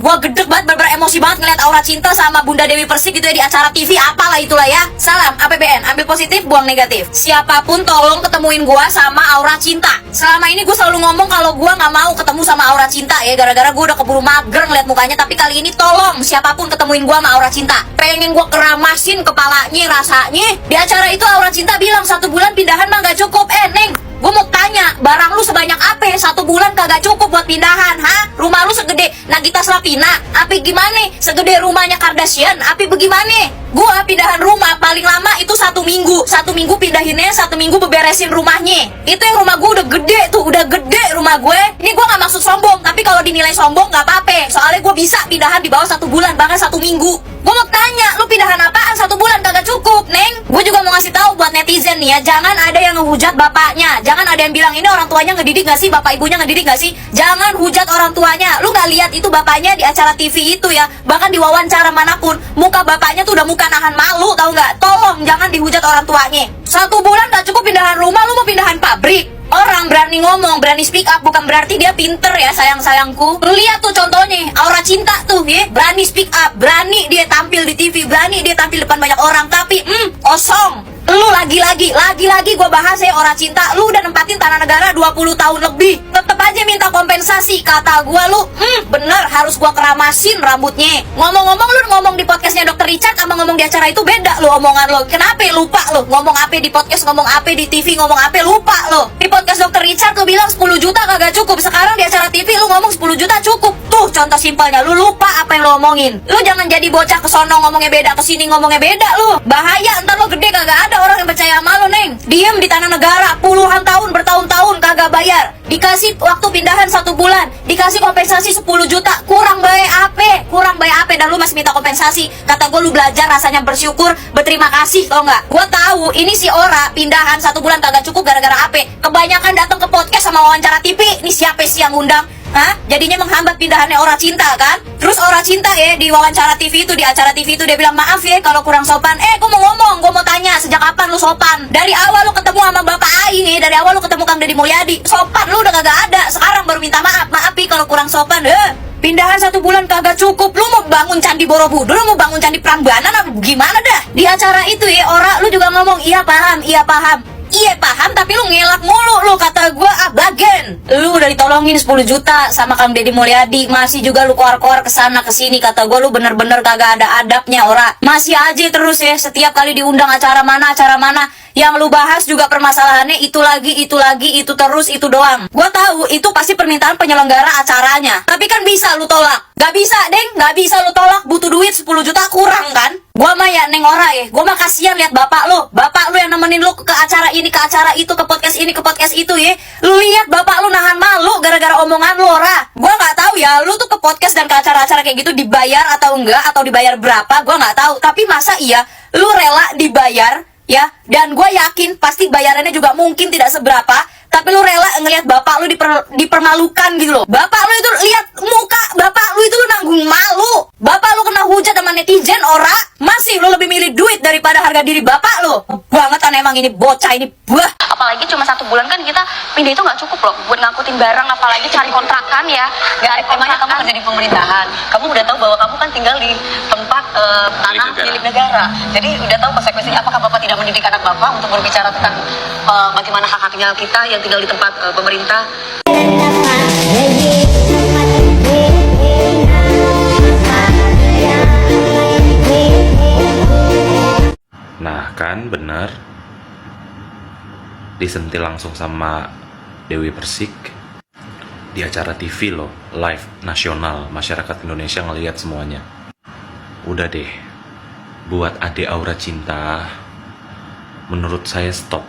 Gua gedeg banget, bener-bener emosi banget ngeliat Aura Cinta sama Bunda Dewi Persik gitu ya di acara TV, apalah itulah ya. Salam APBN, ambil positif, buang negatif. Siapapun tolong ketemuin gua sama Aura Cinta. Selama ini gua selalu ngomong kalau gua nggak mau ketemu sama Aura Cinta ya, gara-gara gua udah keburu mager ngeliat mukanya. Tapi kali ini tolong siapapun ketemuin gua sama Aura Cinta. Pengen gua keramasin kepalanya rasanya. Di acara itu Aura Cinta bilang 1 bulan pindahan mah gak cukup. Neng, gue mau tanya, barang lu sebanyak apa? 1 bulan kagak cukup buat pindahan, ha? Rumah lu segede Nagita Slavina, api gimana? Segede rumahnya Kardashian, api bagaimana? Gua pindahan rumah paling lama itu 1 minggu. 1 minggu pindahinnya, 1 minggu beberesin rumahnya. Itu yang rumah gue udah gede tuh, udah gede rumah gue. Ini gue gak maksud sombong, tapi kalau dinilai sombong gak apa-apa. Soalnya gue bisa pindahan di bawah 1 bulan, bahkan 1 minggu. Gue mau tanya, lu pindahan apaan 1 bulan kagak cukup, Neng? Gue juga mau ngasih tahu buat netizen nih ya, jangan ada yang ngehujat bapaknya. Jangan ada yang bilang ini orang tuanya ngedidik gak sih, bapak ibunya ngedidik gak sih. Jangan hujat orang tuanya. Lu gak lihat itu bapaknya di acara TV itu ya, bahkan di wawancara manapun, muka bapaknya tuh udah muka nahan malu, tau gak? Tolong jangan dihujat orang tuanya. 1 bulan gak cukup pindahan rumah, lu mau pindahan pabrik. Orang berani ngomong, berani speak up bukan berarti dia pinter ya sayang-sayangku. Lu lihat tuh contohnya, Aura Cinta tuh ya, berani speak up, berani dia tampil di TV, berani dia tampil depan banyak orang, tapi kosong. Lu lagi-lagi gue bahas ya Aura Cinta, lu udah nempatin tanah negara 20 tahun lebih, tetep aja minta kompensasi. Kata gue lu, bener harus gue keramasin rambutnya. Ngomong-ngomong lu ngomong di podcastnya Dr. Richard sama ngomong di acara itu beda lu omongan lu. Kenapa lupa lu? Ngomong apa di podcast, ngomong apa di TV, ngomong apa lupa lu. Di podcast Dr. Richard lu bilang 10 juta kagak cukup, sekarang di acara TV lu ngomong 10 juta cukup. Tuh contoh simpelnya, lu lupa apa yang lu omongin. Lu jangan jadi bocah kesono ngomongnya beda, kesini ngomongnya beda lu. Bahaya, ntar lu gede kagak ada orang yang percaya sama lu, Neng. Diem di tanah negara puluhan tahun, bertahun-tahun kagak bayar. Dikasih waktu pindahan 1 bulan, dikasih kompensasi 10 juta. Kurang baik apa? Kurang baik apa? Dan lu masih minta kompensasi. Kata gue lu belajar rasanya bersyukur, berterima kasih, tau nggak? Gue tahu ini si Aura pindahan 1 bulan kagak cukup gara-gara apa? Kebanyakan datang ke podcast sama wawancara TV. Ini siapa sih yang ngundang? Hah? Jadinya menghambat pindahannya Aura Cinta kan? Terus Aura Cinta ya di wawancara TV itu, di acara TV itu dia bilang maaf ya kalau kurang sopan. Gue mau ngomong, gue mau tanya sejak kapan lu sopan? Dari awal lu ketemu sama Bapak Ai nih, dari awal lu ketemu Kang Deddy Mulyadi, sopan lu udah kagak ada. Sekarang baru minta maaf, maaf ya kalau kurang sopan. Pindahan 1 bulan kagak cukup. Lu mau bangun Candi Borobudur, lu mau bangun Candi Prambanan apa gimana dah? Di acara itu ya Aura lu juga ngomong iya paham, iya paham. Iya paham, tapi lu ngelak mulu lu, kata gua bagen. Lu udah ditolongin 10 juta sama Kang Deddy Mulyadi, masih juga lu koar-koar kesana kesini. Kata gua lu bener-bener kagak ada adabnya Aura. Masih aja terus ya, setiap kali diundang acara mana yang lu bahas juga permasalahannya itu lagi, itu terus, itu doang. Gua tahu itu pasti permintaan penyelenggara acaranya, tapi kan bisa lu tolak. Gak bisa, Deng, gak bisa lu tolak. Butuh duit 10 juta kurang kan? Gua mah ya Neng Aura ya, gua mah kasihan lihat bapak lu yang nemenin lu ke acara ini, ke acara itu, ke podcast ini, ke podcast itu ya. Lu lihat bapak lu nahan malu gara-gara omongan lu, Aura. Gua nggak tahu ya, lu tuh ke podcast dan ke acara-acara kayak gitu dibayar atau enggak, atau dibayar berapa, gua nggak tahu. Tapi masa iya lu rela dibayar ya? Dan gue yakin pasti bayarannya juga mungkin tidak seberapa, tapi lu rela ngelihat bapak lu dipermalukan gitu loh. Bapak lu itu, lihat muka bapak lu itu, lu nanggung malu. Bapak lu kena hujat sama netizen, Aura. Masih lu lebih milih duit daripada harga diri bapak lu. Bangetan emang ini bocah ini. Wah. Apalagi cuma 1 bulan kan kita pindah itu nggak cukup loh buat ngangkutin barang, apalagi cari kontrakan ya. Nggak, emangnya kamu kerja di pemerintahan, kamu udah tahu bahwa kamu kan tinggal di tempat tanah milik negara. Jadi udah tahu konsekuensinya. Apakah bapak tidak mendidik anak bapak untuk berbicara tentang bagaimana hak-haknya kita yang tinggal di tempat pemerintah? Nah kan bener, disentil langsung sama Dewi Persik di acara TV loh, live nasional, masyarakat Indonesia ngelihat semuanya. Udah deh, buat adek Aura Cinta, menurut saya stop.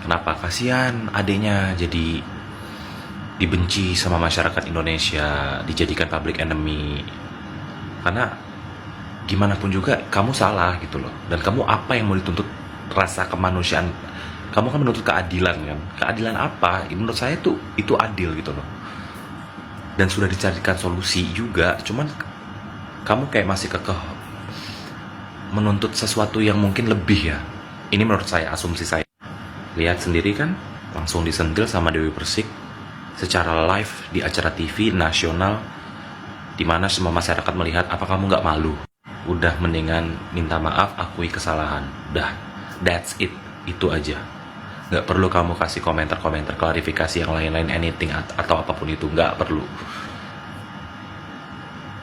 Kenapa? Kasihan adeknya jadi dibenci sama masyarakat Indonesia, dijadikan public enemy. Karena gimana pun juga kamu salah gitu loh. Dan kamu apa yang mau dituntut? Rasa kemanusiaan. Kamu kan menuntut keadilan kan? Keadilan apa? Menurut saya tuh itu adil gitu loh. Dan sudah dicarikan solusi juga, cuman kamu kayak masih kekeh menuntut sesuatu yang mungkin lebih ya. Ini menurut saya, asumsi saya. Lihat sendiri kan, langsung disentil sama Dewi Persik secara live di acara TV nasional dimana semua masyarakat melihat apa kamu nggak malu. Udah mendingan minta maaf, akui kesalahan. Dah, that's it. Itu aja. Nggak perlu kamu kasih komentar-komentar, klarifikasi yang lain-lain, anything atau apapun itu. Nggak perlu.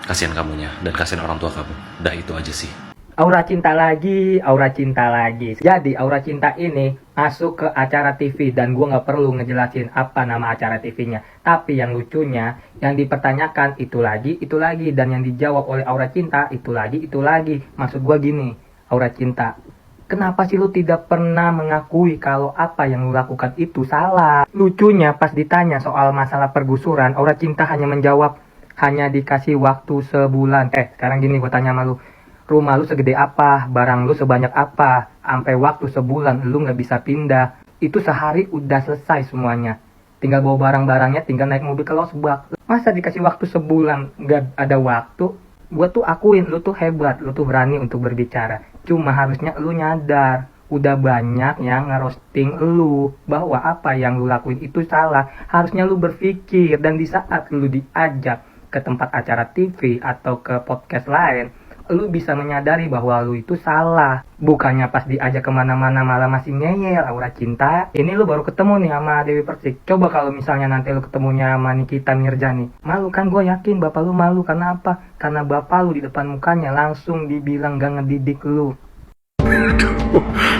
Kasihan kamunya dan kasihan orang tua kamu. Dah, itu aja sih. Aura cinta lagi, aura cinta lagi. Jadi aura cinta ini masuk ke acara TV dan gue nggak perlu ngejelasin apa nama acara TV-nya. Tapi yang lucunya, yang dipertanyakan itu lagi, dan yang dijawab oleh aura cinta itu lagi. Maksud gue gini, aura cinta, kenapa sih lu tidak pernah mengakui kalau apa yang lu lakukan itu salah? Lucunya pas ditanya soal masalah pergusuran, aura cinta hanya menjawab, hanya dikasih waktu sebulan. Sekarang gini gue tanya sama lu, rumah lu segede apa, barang lu sebanyak apa, sampai waktu sebulan lu nggak bisa pindah. Itu sehari udah selesai semuanya. Tinggal bawa barang-barangnya, tinggal naik mobil ke losbak. Masa dikasih waktu sebulan nggak ada waktu? Gue tuh akuin lu tuh hebat, lu tuh berani untuk berbicara. Cuma harusnya lu nyadar, udah banyak yang ngerosting lu bahwa apa yang lu lakuin itu salah. Harusnya lu berpikir, dan di saat lu diajak ke tempat acara TV atau ke podcast lain, lu bisa menyadari bahwa lu itu salah. Bukannya pas diajak kemana-mana malah masih ngeyel. Aura cinta, ini lu baru ketemu nih sama Dewi Persik. Coba kalau misalnya nanti lu ketemunya sama Nikita Mirzani, malu kan? Gue yakin bapak lu malu. Karena apa? Karena bapak lu di depan mukanya langsung dibilang gak ngedidik lu.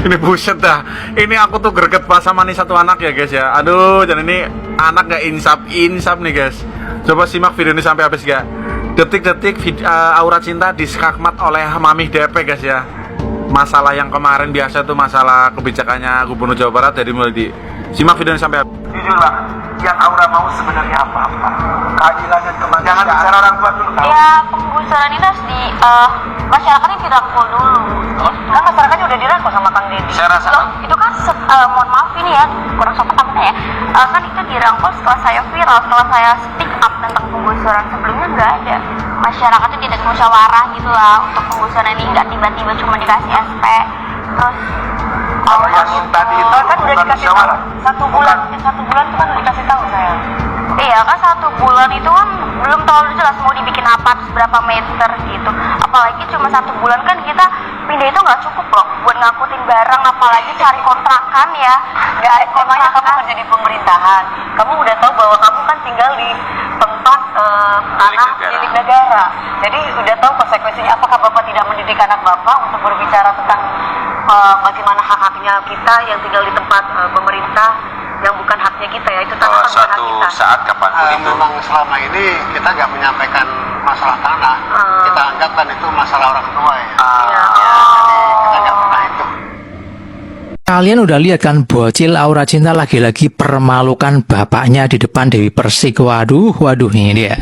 Ini buset dah. Ini aku tuh greget pas sama nih satu anak ya guys ya. Aduh, dan ini anak gak insaf nih guys. Coba simak video ini sampai habis ya. Detik-detik aura cinta diskakmat oleh Mami DP guys ya. Masalah yang kemarin biasa tuh masalah kebijakannya Gubernur Jawa Barat, jadi mulai simak video ini sampai habis. Jujurlah, yang Aura mau sebenarnya apa-apa? Keadilan dan kemanusiaan. Jangan bicara orang tua dulu. Ya, penggusuran ini harus di masyarakatnya dirangkul dulu. Kan masyarakatnya udah dirangkul sama Kang Deddy. Saya rasa loh, itu kan mohon maaf ini ya, kurang sopan tampaknya ya. Kan itu dirangkul setelah saya viral, setelah saya speak up tentang penggusuran. Sebelumnya nggak ada. Masyarakatnya tidak musyawarah gitu lah untuk penggusuran ini, nggak tiba-tiba cuma dikasih SP. Terus kalau yang tadi itu kan udah dikasih tahu satu bulan itu kan dikasih tahu saya. Iya kan 1 bulan itu kan belum terlalu jelas mau dibikin apa, terus berapa meter gitu. Apalagi cuma 1 bulan kan kita pindah itu nggak cukup loh buat ngangkutin barang, apalagi cari kontrakan ya. Nggak ada kontrakan. Kamu kerja di pemerintahan, kamu udah tahu bahwa kamu kan tinggal di tempat tanah milik negara. Jadi udah tahu konsekuensinya. Apakah bapak tidak mendidik anak bapak untuk berbicara tentang bagaimana hak-haknya kita yang tinggal di tempat pemerintah yang bukan haknya kita ya, itu tanah kan bukan hak kita. saat kapanpun itu memang selama ini kita nggak menyampaikan masalah tanah, kita anggapkan itu masalah orang tua ya. Jadi kita nggak pernah itu. Kalian udah lihat kan, bocil aura cinta lagi-lagi permalukan bapaknya di depan Dewi Persik. Waduh ini dia.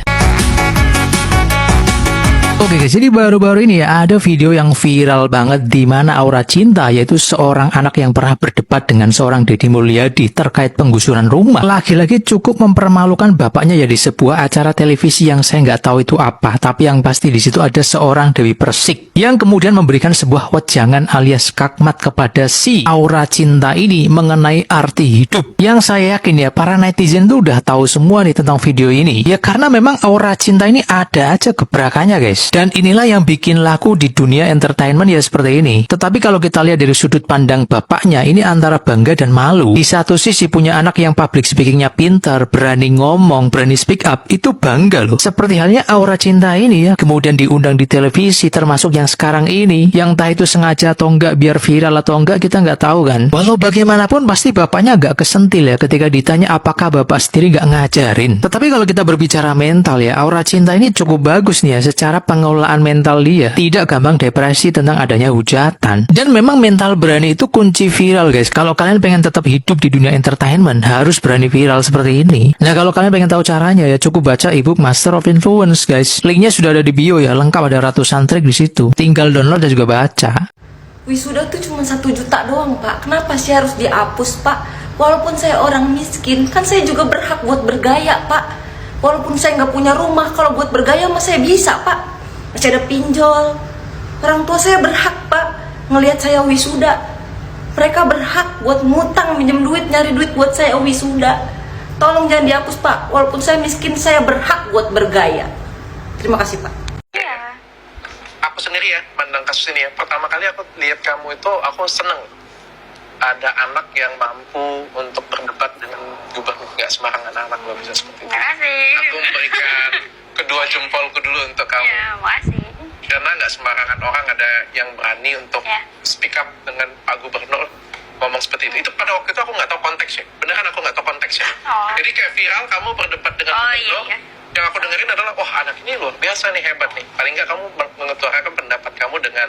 Oke guys, jadi baru-baru ini ya ada video yang viral banget di mana aura cinta, yaitu seorang anak yang pernah berdebat dengan seorang Deddy Mulyadi terkait penggusuran rumah. Lagi-lagi cukup mempermalukan bapaknya ya di sebuah acara televisi yang saya nggak tahu itu apa, tapi yang pasti di situ ada seorang Dewi Persik yang kemudian memberikan sebuah wejangan alias kakmat kepada si aura cinta ini mengenai arti hidup. Yang saya yakin ya para netizen tuh udah tahu semua nih tentang video ini. Ya karena memang aura cinta ini ada aja gebrakannya guys. Dan inilah yang bikin laku di dunia entertainment ya seperti ini. Tetapi kalau kita lihat dari sudut pandang bapaknya, ini antara bangga dan malu. Di satu sisi punya anak yang public speakingnya pintar, berani ngomong, berani speak up, itu bangga loh. Seperti halnya aura cinta ini ya, kemudian diundang di televisi, termasuk yang sekarang ini, yang entah itu sengaja atau enggak, biar viral atau enggak, kita nggak tahu kan. Walau bagaimanapun pasti bapaknya agak kesentil ya ketika ditanya apakah bapak sendiri nggak ngajarin. Tetapi kalau kita berbicara mental ya, aura cinta ini cukup bagus nih ya secara pengelolaan mental dia. Tidak gampang depresi tentang adanya hujatan. Dan memang mental berani itu kunci viral guys. Kalau kalian pengen tetap hidup di dunia entertainment, harus berani viral seperti ini. Nah kalau kalian pengen tahu caranya ya, cukup baca ebook Master of Influence guys. Linknya sudah ada di bio ya, lengkap, ada ratusan trik di situ. Tinggal download dan juga baca. Wisuda tuh cuma 1 juta doang pak. Kenapa sih harus dihapus pak? Walaupun saya orang miskin, kan saya juga berhak buat bergaya pak. Walaupun saya nggak punya rumah, kalau buat bergaya mah saya bisa pak. Masih ada pinjol. Orang tua saya berhak pak ngelihat saya wisuda. Mereka berhak buat ngutang, minjem duit, nyari duit buat saya wisuda. Tolong jangan dihapus pak. Walaupun saya miskin, saya berhak buat bergaya. Terima kasih Pak. Iya. Aku sendiri ya, mandang kasus ini ya, pertama kali aku lihat kamu itu, aku seneng ada anak yang mampu untuk berdebat dengan gubernur. Nggak sembarangan anak lo bisa seperti itu. Terima kasih. Aku memberikan kedua jempolku dulu untuk kamu. Ya, makasih. Karena nggak sembarangan orang ada yang berani untuk speak up dengan Pak Gubernur ngomong seperti itu. Itu pada waktu itu aku nggak tahu konteksnya. Beneran aku nggak tahu konteksnya. Oh. Jadi kayak viral kamu berdebat dengan gubernur. Iya. Yang aku dengerin adalah, wah anak ini luar biasa nih, hebat nih. Paling nggak kamu mengeluarkan pendapat kamu dengan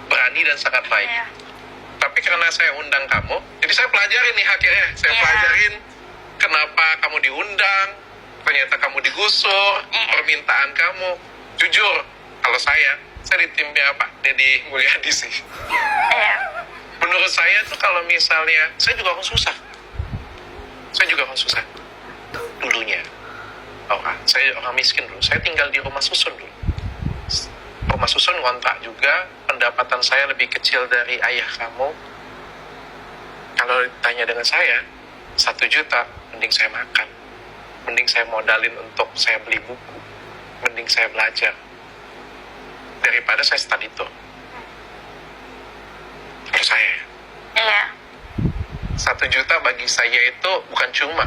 berani dan sangat baik. Iya. Tapi karena saya undang kamu, jadi saya pelajarin nih akhirnya. Saya pelajarin kenapa kamu diundang, ternyata kamu digusur, permintaan kamu. Jujur, kalau saya di timnya Pak Deddy Mulyadi sih. Menurut saya tuh kalau misalnya, saya juga orang susah. Dulunya. Saya orang miskin dulu. Saya tinggal di rumah susun dulu. Rumah susun ngontrak juga. Pendapatan saya lebih kecil dari ayah kamu. Kalau ditanya dengan saya, 1 juta, mending saya makan. Mending saya modalin untuk saya beli buku. Mending saya belajar. Daripada saya study tour. Kalau saya. Iya. 1 juta bagi saya itu bukan cuma.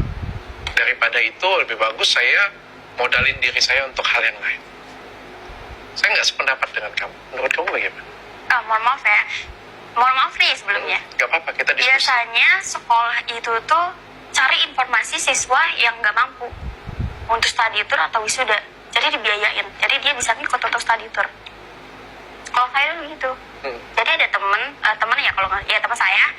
Daripada itu lebih bagus saya modalin diri saya untuk hal yang lain. Saya nggak sependapat dengan kamu. Menurut kamu bagaimana? Mohon maaf ya. Mohon maaf nih sebelumnya. Gak apa-apa, kita diskusi. Biasanya sekolah itu tuh cari informasi siswa yang nggak mampu untuk study tour atau wisuda. Jadi dibiayain. Jadi dia bisa ngikut untuk study tour. Sekolah saya dulu gitu. Jadi ada temen ya kalau nggak, ya teman saya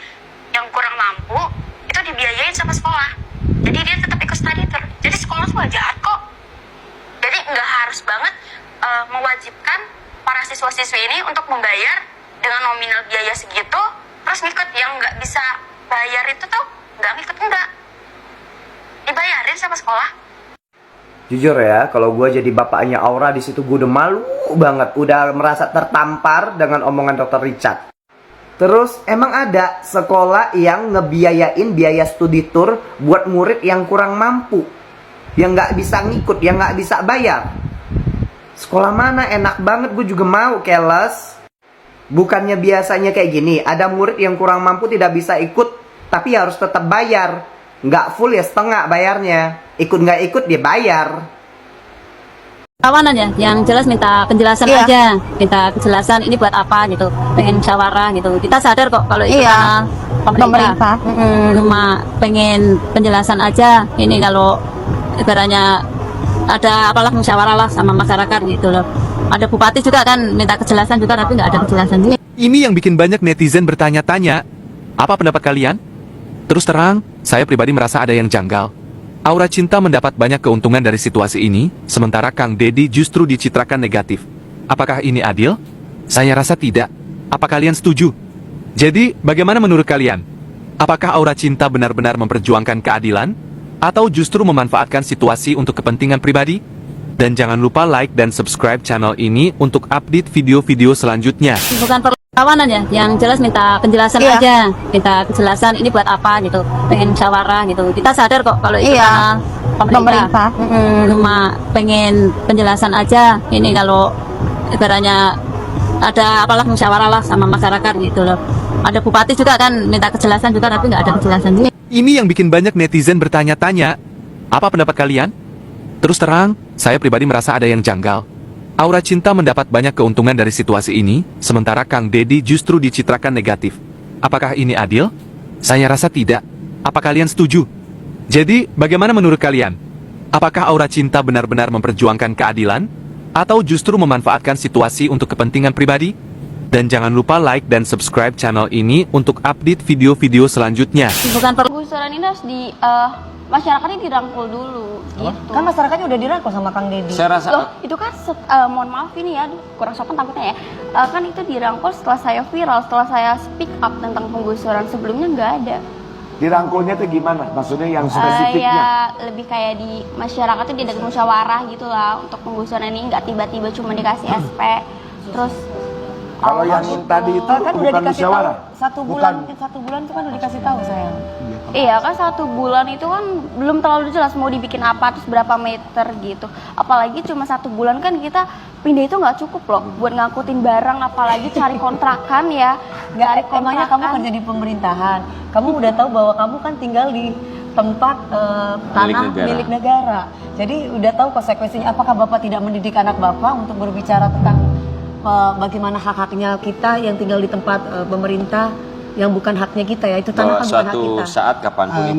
yang kurang mampu itu dibiayain sama sekolah. Jadi dia tetap ikut study tour. Jadi sekolah tuh wajar kok. Jadi nggak harus banget mewajibkan para siswa-siswi ini untuk membayar dengan nominal biaya segitu, terus ngikut. Yang nggak bisa bayar itu tuh nggak ngikut, enggak. Dibayarin sama sekolah. Jujur ya, kalau gue jadi bapaknya Aura di situ gue udah malu banget, udah merasa tertampar dengan omongan Dr. Richard. Terus emang ada sekolah yang ngebiayain biaya studi tour buat murid yang kurang mampu, yang nggak bisa ngikut, yang nggak bisa bayar. Sekolah mana enak banget, gue juga mau, keles. Bukannya biasanya kayak gini, ada murid yang kurang mampu tidak bisa ikut, tapi harus tetap bayar. Nggak full ya, setengah bayarnya. Ikut nggak ikut dia bayar. Kawanan ya, yang jelas minta penjelasan aja, minta kejelasan ini buat apa gitu, pengen musyawarah gitu. Kita sadar kok kalau itu pemerintah. Cuma pengen penjelasan aja. Ini kalau ibaratnya ada apalah musyawarah lah sama masyarakat gitu loh. Ada bupati juga kan minta kejelasan juga, tapi nggak ada kejelasan juga. Ini yang bikin banyak netizen bertanya-tanya, apa pendapat kalian? Terus terang, saya pribadi merasa ada yang janggal. Aura Cinta mendapat banyak keuntungan dari situasi ini, sementara Kang Deddy justru dicitrakan negatif. Apakah ini adil? Saya rasa tidak. Apa kalian setuju? Jadi, bagaimana menurut kalian? Apakah Aura Cinta benar-benar memperjuangkan keadilan? Atau justru memanfaatkan situasi untuk kepentingan pribadi? Dan jangan lupa like dan subscribe channel ini untuk update video-video selanjutnya. Bukan perlawanan ya, yang jelas minta penjelasan aja, minta kejelasan ini buat apa gitu, pengen musyawarah gitu. Kita sadar kok kalau itu pemerintah. Cuma pengen penjelasan aja. Ini kalau ibaratnya ada apalah musyawarah lah sama masyarakat gitu loh. Ada bupati juga kan minta kejelasan juga, tapi nggak ada kejelasan juga. Ini yang bikin banyak netizen bertanya-tanya, apa pendapat kalian? Terus terang, saya pribadi merasa ada yang janggal. Aura Cinta mendapat banyak keuntungan dari situasi ini, sementara Kang Deddy justru dicitrakan negatif. Apakah ini adil? Saya rasa tidak. Apa kalian setuju? Jadi, bagaimana menurut kalian? Apakah Aura Cinta benar-benar memperjuangkan keadilan? Atau justru memanfaatkan situasi untuk kepentingan pribadi? Dan jangan lupa like dan subscribe channel ini untuk update video-video selanjutnya. Bukan Penggusuran ini harus masyarakatnya dirangkul dulu gitu. Kan masyarakatnya udah dirangkul sama Kang Deddy. Saya rasa loh, itu kan mohon maaf ini ya, kurang sopan takutnya ya. Kan itu dirangkul setelah saya viral, setelah saya speak up tentang penggusuran, sebelumnya nggak ada. Dirangkulnya tuh gimana? Maksudnya yang spesifiknya? Ya lebih kayak di masyarakat tuh diadakan musyawarah gitu lah untuk penggusuran ini, nggak tiba-tiba cuma dikasih SP. Terus kalau yang gitu. tadi itu Kan udah bukan dikasih musyawarah. tahu bulan mungkin 1 bulan itu kan udah dikasih tahu sayang. Iya kan 1 bulan itu kan belum terlalu jelas mau dibikin apa terus berapa meter gitu. Apalagi cuma 1 bulan kan kita pindah itu nggak cukup loh buat ngangkutin barang, apalagi cari kontrakan ya. Emangnya kamu kerja di pemerintahan, kamu udah tahu bahwa kamu kan tinggal di tempat tanah milik negara. Jadi udah tahu konsekuensinya. Apakah Bapak tidak mendidik anak Bapak untuk berbicara tentang bagaimana hak-haknya kita yang tinggal di tempat pemerintah yang bukan haknya kita ya, itu tanah kan bukan hak kita. Suatu saat kapanpun itu